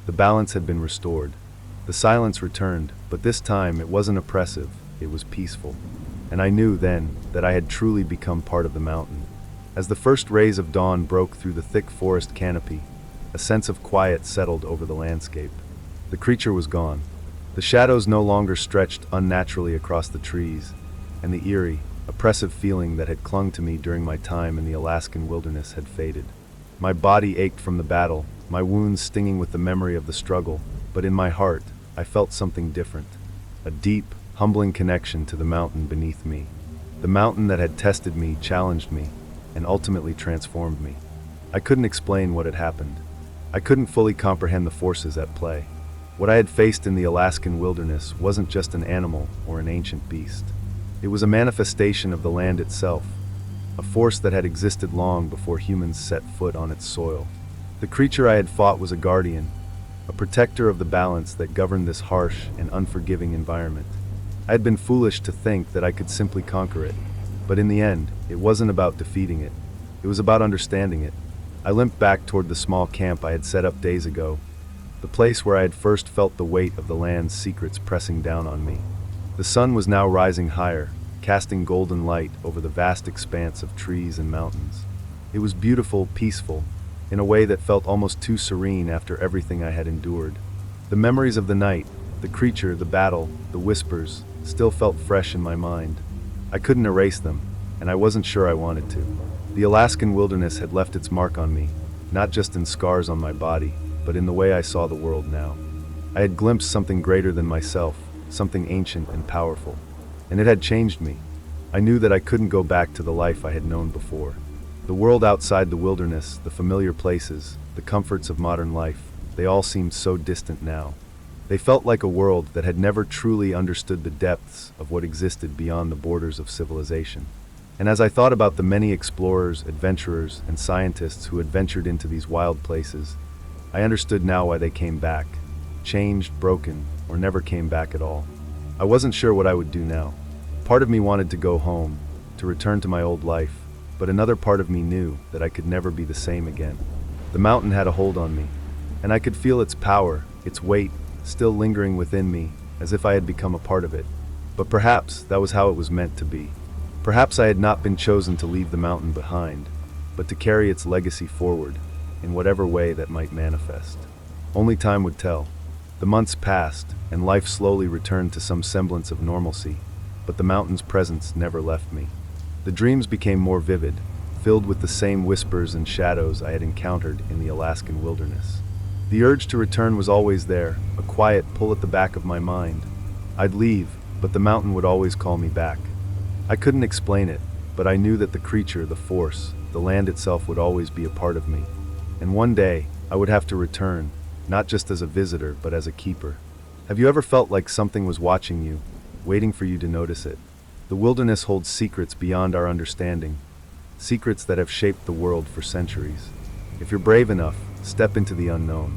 The balance had been restored. The silence returned, but this time it wasn't oppressive, it was peaceful. And I knew then that I had truly become part of the mountain. As the first rays of dawn broke through the thick forest canopy, a sense of quiet settled over the landscape. The creature was gone. The shadows no longer stretched unnaturally across the trees, and the eerie, oppressive feeling that had clung to me during my time in the Alaskan wilderness had faded. My body ached from the battle, my wounds stinging with the memory of the struggle, but in my heart, I felt something different. A deep, humbling connection to the mountain beneath me. The mountain that had tested me, challenged me, and ultimately transformed me. I couldn't explain what had happened. I couldn't fully comprehend the forces at play. What I had faced in the Alaskan wilderness wasn't just an animal or an ancient beast. It was a manifestation of the land itself, a force that had existed long before humans set foot on its soil. The creature I had fought was a guardian, a protector of the balance that governed this harsh and unforgiving environment. I had been foolish to think that I could simply conquer it, but in the end, it wasn't about defeating it. It was about understanding it. I limped back toward the small camp I had set up days ago, the place where I had first felt the weight of the land's secrets pressing down on me. The sun was now rising higher, casting golden light over the vast expanse of trees and mountains. It was beautiful, peaceful, in a way that felt almost too serene after everything I had endured. The memories of the night, the creature, the battle, the whispers, still felt fresh in my mind. I couldn't erase them, and I wasn't sure I wanted to. The Alaskan wilderness had left its mark on me, not just in scars on my body, but in the way I saw the world now. I had glimpsed something greater than myself, something ancient and powerful, and it had changed me. I knew that I couldn't go back to the life I had known before. The world outside the wilderness, the familiar places, the comforts of modern life, they all seemed so distant now. They felt like a world that had never truly understood the depths of what existed beyond the borders of civilization. And as I thought about the many explorers, adventurers, and scientists who had ventured into these wild places, I understood now why they came back, changed, broken, or never came back at all. I wasn't sure what I would do now. Part of me wanted to go home, to return to my old life, but another part of me knew that I could never be the same again. The mountain had a hold on me, and I could feel its power, its weight, still lingering within me, as if I had become a part of it. But perhaps that was how it was meant to be. Perhaps I had not been chosen to leave the mountain behind, but to carry its legacy forward, in whatever way that might manifest. Only time would tell. The months passed, and life slowly returned to some semblance of normalcy, but the mountain's presence never left me. The dreams became more vivid, filled with the same whispers and shadows I had encountered in the Alaskan wilderness. The urge to return was always there, a quiet pull at the back of my mind. I'd leave, but the mountain would always call me back. I couldn't explain it, but I knew that the creature, the force, the land itself would always be a part of me. And one day, I would have to return, not just as a visitor, but as a keeper. Have you ever felt like something was watching you, waiting for you to notice it? The wilderness holds secrets beyond our understanding, secrets that have shaped the world for centuries. If you're brave enough, step into the unknown.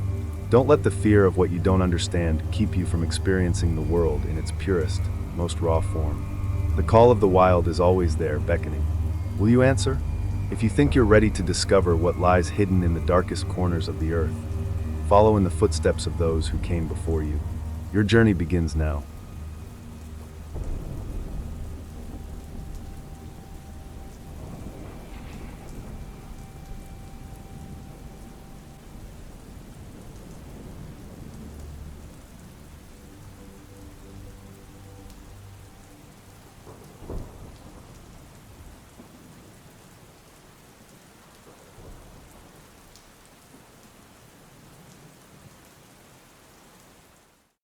Don't let the fear of what you don't understand keep you from experiencing the world in its purest, most raw form. The call of the wild is always there, beckoning. Will you answer? If you think you're ready to discover what lies hidden in the darkest corners of the earth, follow in the footsteps of those who came before you. Your journey begins now.